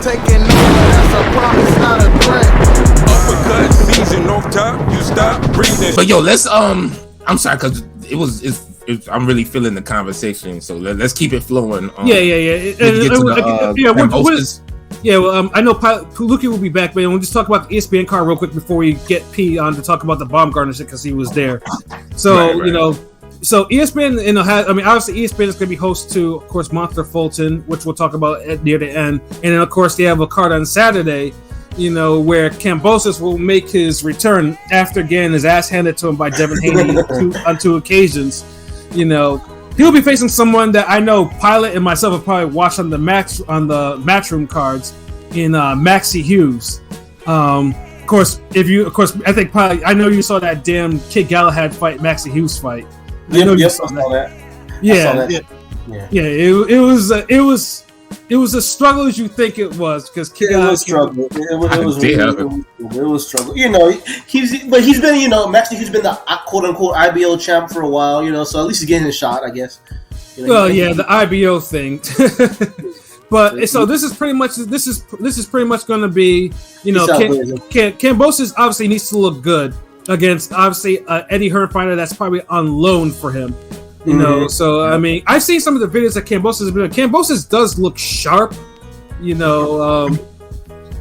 taking over, that's a promise, not a threat. Uppercut, season off top, you stop breathing. But yo, let's I'm sorry, cause I'm really feeling the conversation, so let's keep it flowing. I know Luki will be back, but we'll just talk about the ESPN card real quick before we get P on to talk about the Baumgartner shit because he was there. So right. So ESPN, obviously ESPN is going to be host to, of course, Monster Fulton, which we'll talk about near the end, and then of course they have a card on Saturday, where Kambosos will make his return after getting his ass handed to him by Devin Haney on two occasions. He'll be facing someone that I know Pilot and myself have probably watched on the Matchroom cards in Maxi Hughes. I know you saw that damn Kid Galahad fight, Maxi Hughes fight. I saw that. It was as struggle as you think it was because it was struggle. It was struggle. He's been Maxi Hughes been the quote unquote IBO champ for a while. So at least he's getting his shot, I guess. The IBO thing. But so this is pretty much going to be Kambosos obviously needs to look good against obviously Eddie Hearn fighter that's probably on loan for him. So I've seen some of the videos that Kambosos has been doing. Kambosos does look sharp,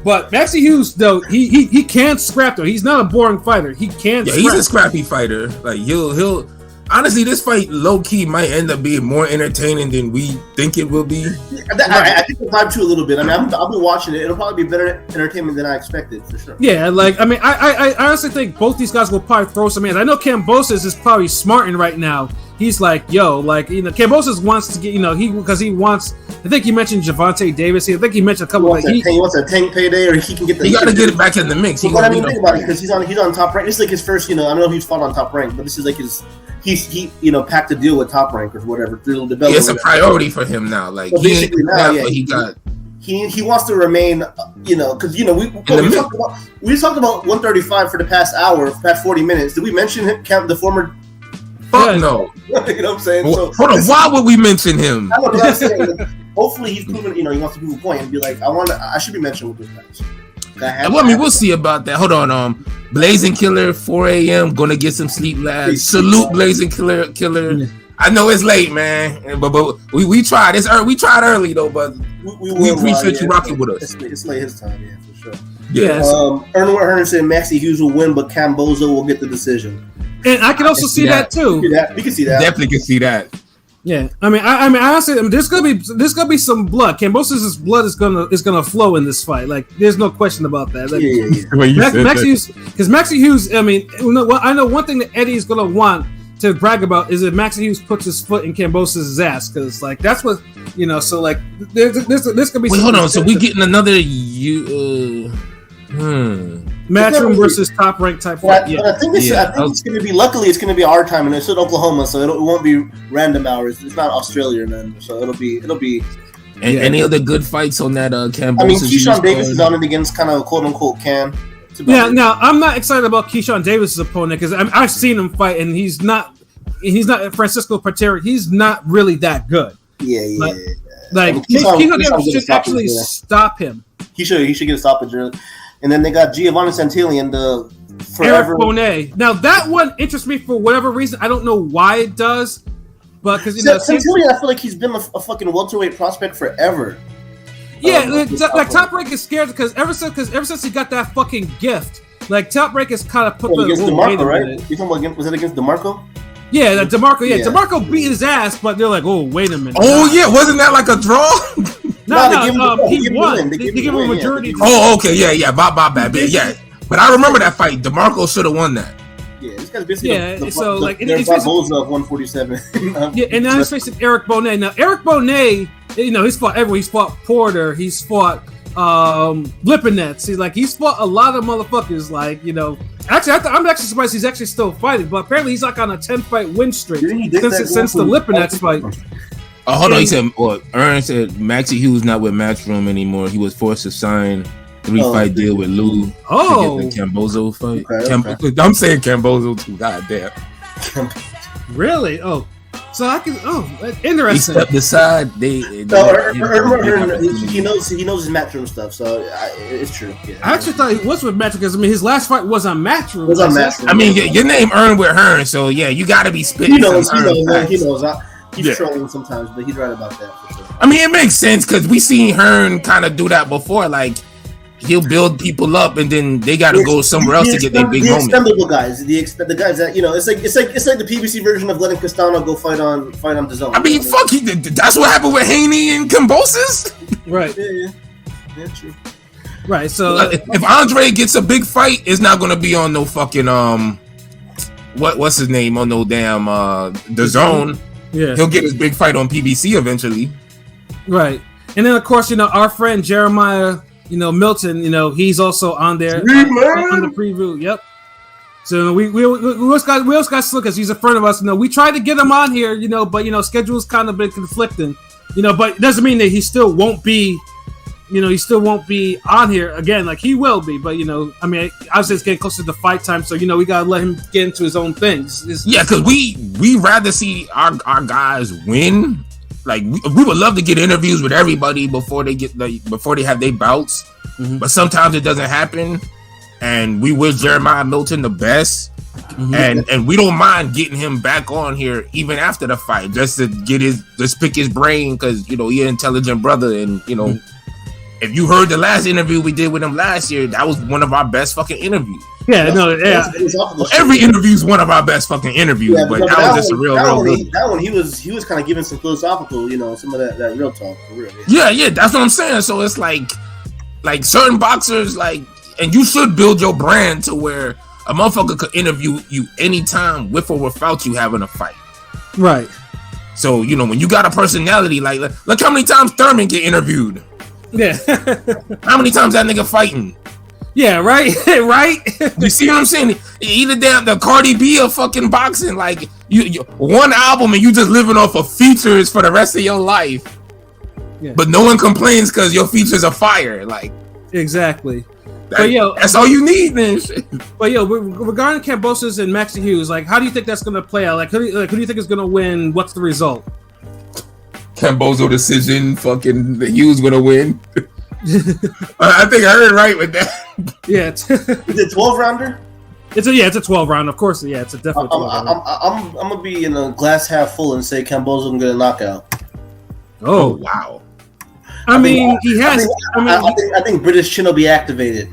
but Maxi Hughes though he can't scrap though. He's not a boring fighter. He can't. Yeah, he's a scrappy fighter. Like he'll honestly, this fight low key might end up being more entertaining than we think it will be. I think the vibe too a little bit. I'll be watching it. It'll probably be better entertainment than I expected for sure. Yeah, I honestly think both these guys will probably throw some hands. I know Kambosos is probably smarting right now. He's like, Kambosos wants to get, because he wants. I think he mentioned Javante Davis. I think he mentioned a couple of. He wants a tank payday, or he can get. He got to get it back in the mix. Think about it because he's on Top Rank. This is like his first. I don't know if he's fought on Top Rank, but this is like his. He packed a deal with Top Rank or whatever through the development. It's a priority for him now. Like so basically now, he got. He wants to remain, because we talked about 135 for the past 40 minutes. Did we mention him, the former? Fuck no. You know what I'm saying? Hold on. Why would we mention him? I don't know what I'm saying. Hopefully he's proven. He wants to prove a point and be like, I should be mentioned with this guys. We'll see about that. Hold on. Blazing Killer, 4 a.m. Gonna get some sleep, lads. Salute Blazing Killer. I know it's late, man, but we tried. We tried early though, but we appreciate you rocking with us. It's late his time, yeah, for sure. Yes. Ernest Hearn said Maxi Hughes will win, but Kambosos will get the decision. And I can also see that too. We can see that. Definitely can see that. Yeah, honestly, there's gonna be some blood. Kambosos' blood is gonna flow in this fight. Like, there's no question about that. Like, Maxi Hughes. I know one thing that Eddie is gonna want to brag about is that Maxi Hughes puts his foot in Kambosos' ass, because like that's what So like, there's gonna be. Wait, hold on. So we getting another Matchroom versus Top Rank type fight. But I think it's going to be. Luckily, it's going to be our time, and it's in Oklahoma, so it won't be random hours. It's not Australia, man. So it'll be. And any other good fights on that Kambosos? Keyshawn Davis is on it against kind of quote unquote Cam. Yeah. Now I'm not excited about Keyshawn Davis' opponent because I've seen him fight, and he's not Francisco Patera. He's not really that good. Yeah. Like Keyshawn Davis should actually stop him. He should get a stoppage early. And then they got Giovanni Santillan, the forever. Eric Bonet. Now that one interests me for whatever reason. I don't know why it does, but because Santillan, I feel like he's been a fucking welterweight prospect forever. Yeah, like Top Rank is scared because ever since he got that fucking gift, like Top Rank has kind of put against DeMarco, right? You talking about was it against DeMarco? Yeah, DeMarco. Yeah, DeMarco beat his ass, but they're like, oh, wait a minute. Oh yeah, wasn't that like a draw? No, he won. They gave him a majority. Oh, okay, yeah, my bad, yeah. But I remember that fight. DeMarco should have won that. Yeah, this guy's basically so like it's Barboza of 147. Yeah, and now he's facing Eric Bonet. Now Eric Bonet, he's fought everyone. He's fought Porter. He's fought Lipinets. He's fought a lot of motherfuckers. Actually, I'm actually surprised he's actually still fighting. But apparently, he's like on a 10-fight win streak since the Lipinets fight. Hold on. He said, Ernst said Maxi Hughes not with Matchroom anymore. He was forced to sign 3-fight deal with Lou to get the Kambosos fight. Okay. I'm saying Kambosos too. God damn. Really? Oh. So I can. Oh, He interesting. stepped aside. He knows his matchroom stuff, so it's true. Yeah. I actually thought he was with Matchroom because I mean his last fight was on Matchroom. Was on Matchroom. I mean, your name earned with Hearn, so yeah, you got to be spitting. He knows. He's Yeah. trolling sometimes, but he's right about that for sure. I mean, it makes sense because we seen Hearn kind of do that before. Like, he'll build people up, and then they got to go somewhere else to get their big moment. The expendable guys, the guys that it's like the PBC version of letting Castano go fight on DAZN. I mean, fuck, that's what happened with Haney and Kambosos. Right. Yeah, true. Right. So If Andre gets a big fight, it's not gonna be on no fucking what's his name on no damn DAZN. yeah. He'll get his big fight on PBC eventually. Right. And then of course our friend Jeremiah. Milton, he's also on there on the preview. Yep. So we also got Slick because he's a friend of us. We tried to get him on here, but schedule's kind of been conflicting. But it doesn't mean that he still won't be, he still won't be on here again. Like he will be, but I mean, obviously it's getting closer to fight time, so we gotta let him get into his own things. Yeah, because we rather see our guys win. Like we would love to get interviews with everybody before they have their bouts, mm-hmm. but sometimes it doesn't happen. And we wish Jeremiah Milton the best, mm-hmm. and we don't mind getting him back on here even after the fight, just to pick his brain because he's an intelligent brother, and mm-hmm. if you heard the last interview we did with him last year, that was one of our best fucking interviews. Yeah, Every interview is one of our best fucking interviees, but that was just a real good. That one, he was kind of giving some philosophical, some of that real talk for real. Yeah, that's what I'm saying. So it's like certain boxers, and you should build your brand to where a motherfucker could interview you anytime with or without you having a fight. Right. So when you got a personality, look how many times Thurman get interviewed. Yeah. How many times that nigga fighting? Yeah, right, right. You see what I'm saying? Either the Cardi B of fucking boxing, you one album and you just living off of features for the rest of your life. Yeah. But no one complains because your features are fire. Exactly. That's all you need, man. But regarding Kambosos and Maxi Hughes, how do you think that's gonna play out? Who do you think is gonna win? What's the result? Kamboso decision. Fucking Hughes gonna win. I think I heard right with that. Yeah. Is it 12-rounder? It's a 12-round. Of course, yeah. It's a definitely 12-round. I'm gonna be in a glass half full and say Kambosos gonna get a knockout. Oh wow. I think British chin will be activated.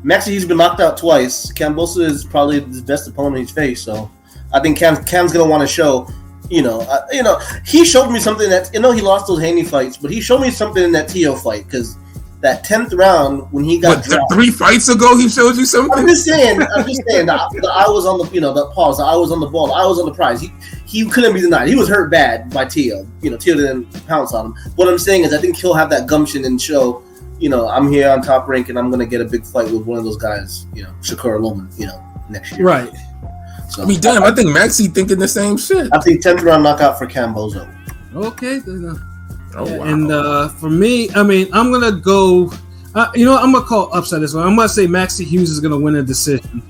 Maxi, he's been knocked out twice. Kambosos is probably his best opponent he's faced, so I think Cam's gonna want to show. He showed me something that he lost those Haney fights, but he showed me something in that Tio fight because that 10th round when he got dropped, 3 fights ago he showed you something. I'm just saying that I was on the pause. I was on the ball. I was on the prize. He couldn't be denied. He was hurt bad by Tio. Tio didn't pounce on him. What I'm saying is I think he'll have that gumption and show. I'm here on top rank and I'm gonna get a big fight with one of those guys. Shakur Loman. Next year. Right. So, I think Maxi thinking the same shit. I think 10th round knockout for Kambosos. Okay. Oh, wow. And for me, I'm gonna go. I'm gonna call upset this one. I'm gonna say Maxi Hughes is gonna win a decision.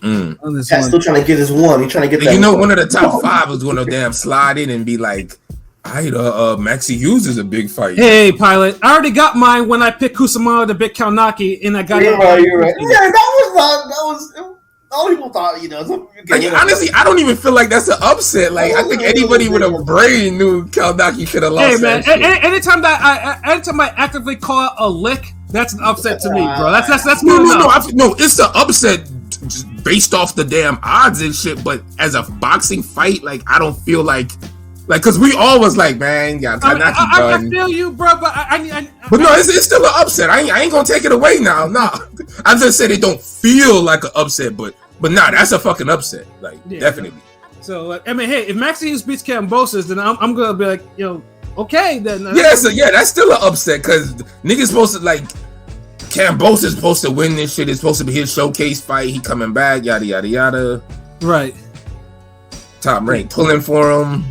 Cat's still trying to get his one. He's trying to get that. One of the top 5 is gonna damn slide in and be like, Maxi Hughes is a big fight. Hey, pilot! I already got mine when I picked Kusama to beat Kaunaki, and I got You're right. Yeah, that was. All people thought, honestly, I don't even feel like that's an upset. I think anybody with a brain knew Kaunaki should have lost. Hey, man! Anytime I actively call out a lick, that's an upset to me, bro. That's no. It's an upset just based off the damn odds and shit. But as a boxing fight, I don't feel like because we always man, yeah, Kaunaki done. I feel you, bro, but but no, it's still an upset. I ain't gonna take it away now. No, I just said it don't feel like an upset, but nah, that's a fucking upset. Definitely. So hey, if Maxi Hughes beats Kambosos, then I'm gonna be okay then. Yeah, that's still an upset because niggas supposed to Kambosos is supposed to win this shit. It's supposed to be his showcase fight. He coming back, yada yada yada. Right. Top rank pulling for him.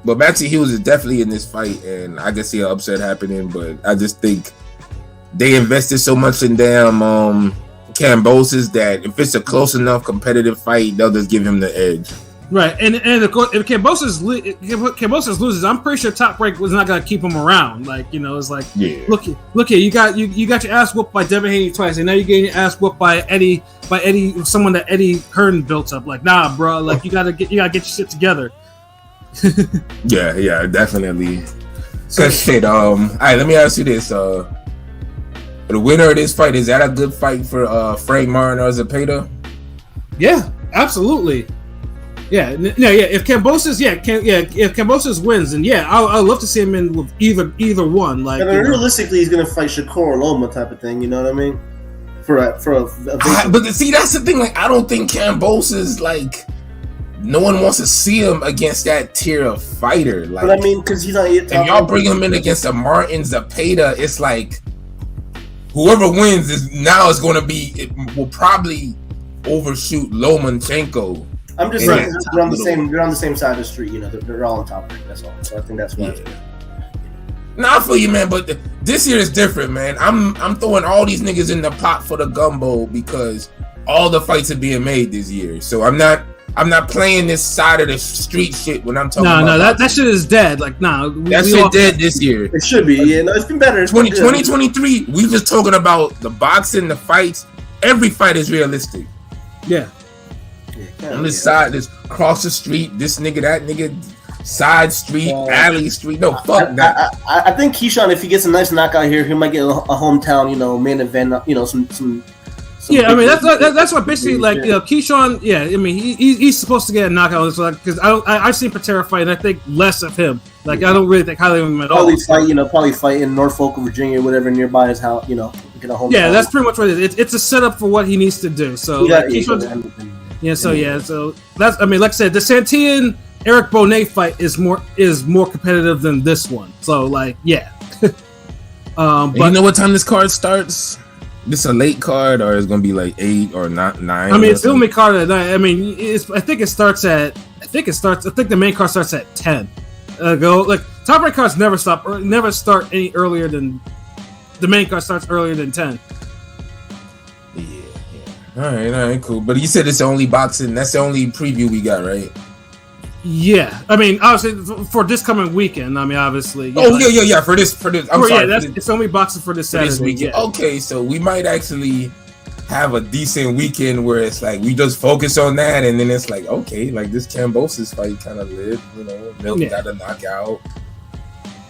But Maxi Hughes is definitely in this fight, and I can see an upset happening. But I just think they invested so much in damn Kambosos that if it's a close enough competitive fight, they'll just give him the edge. Right, and of course, if Kambosos loses, I'm pretty sure Top Rank was not gonna keep him around. Like, you know, it's like, look here, you got your ass whooped by Devin Haney twice, and now you're getting your ass whooped by Eddie, someone that Eddie Hearn built up. Like, nah, bro, like you gotta get your shit together. yeah, definitely. So shit. All right, let me ask you this: the winner of this fight, is that a good fight for Frank Martin or Zepeda? Yeah, absolutely. Yeah. If Kambosos, if Kambosos wins, then I'd love to see him in with either one. Like, realistically, he's gonna fight Shakur or Loma type of thing. You know what I mean? But see, that's the thing. Like, I don't think Kambosos, like, no one wants to see him against that tier of fighter. Like, but I mean, because he's not yet. If y'all bring him in against a Martin Zepeda, it's like whoever wins is going to be. It will probably overshoot Lomachenko. I'm just saying they're on the same side of the street. You know, they're all on top of it. That's all. So I think that's why. Nah, I feel you, man. But this year is different, man. I'm throwing all these niggas in the pot for the gumbo because all the fights are being made this year. So I'm not playing this side of the street shit when I'm talking about. No, that shit is dead. Like, that shit dead this year. It should be. Yeah, no, it's been better. 2023, we just talking about the boxing, the fights. Every fight is realistic. Yeah. On this side, this cross the street, this nigga, that nigga, side street, alley street. No, fuck that. I think Keyshawn, if he gets a nice knockout here, he might get a hometown, you know, main event, you know, some yeah, I mean that's what basically, like, you know, Keyshawn. Yeah, I mean he's supposed to get a knockout because I've seen Patera fight and I think less of him. Like, I don't really think highly of him at all. Probably fight in Norfolk, Virginia, whatever nearby his house. You know, get a hometown. Yeah, that's pretty much what it is. It's a setup for what he needs to do. So Keyshawn. So that's, I mean, like I said, the Santillan Eric Bonet fight is more competitive than this one. So, like, yeah. But you know what time this card starts? This a late card, or it's gonna be like 8 or 9? I mean, it's the only card at night. I mean, I think the main card starts at 10. Like, top rank cards never start any earlier than the main card starts earlier than 10. All right, cool. But you said it's the only boxing. That's the only preview we got, right? Yeah, I mean, obviously for this coming weekend. I mean, obviously. Yeah. For this. It's only boxing for this Saturday. This weekend. Yeah. Okay, so we might actually have a decent weekend where it's like we just focus on that, and then it's like, okay, like this Kambosos fight kind of lit. You know, Milk got a knockout.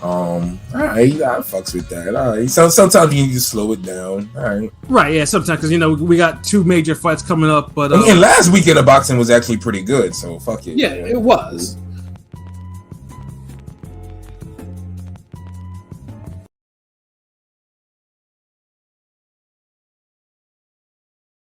All right, I fucks with that. All right, sometimes you need to slow it down. All right, yeah, sometimes, because, you know, we got 2 major fights coming up, but and last weekend of boxing was actually pretty good. So fuck it. Yeah, it was.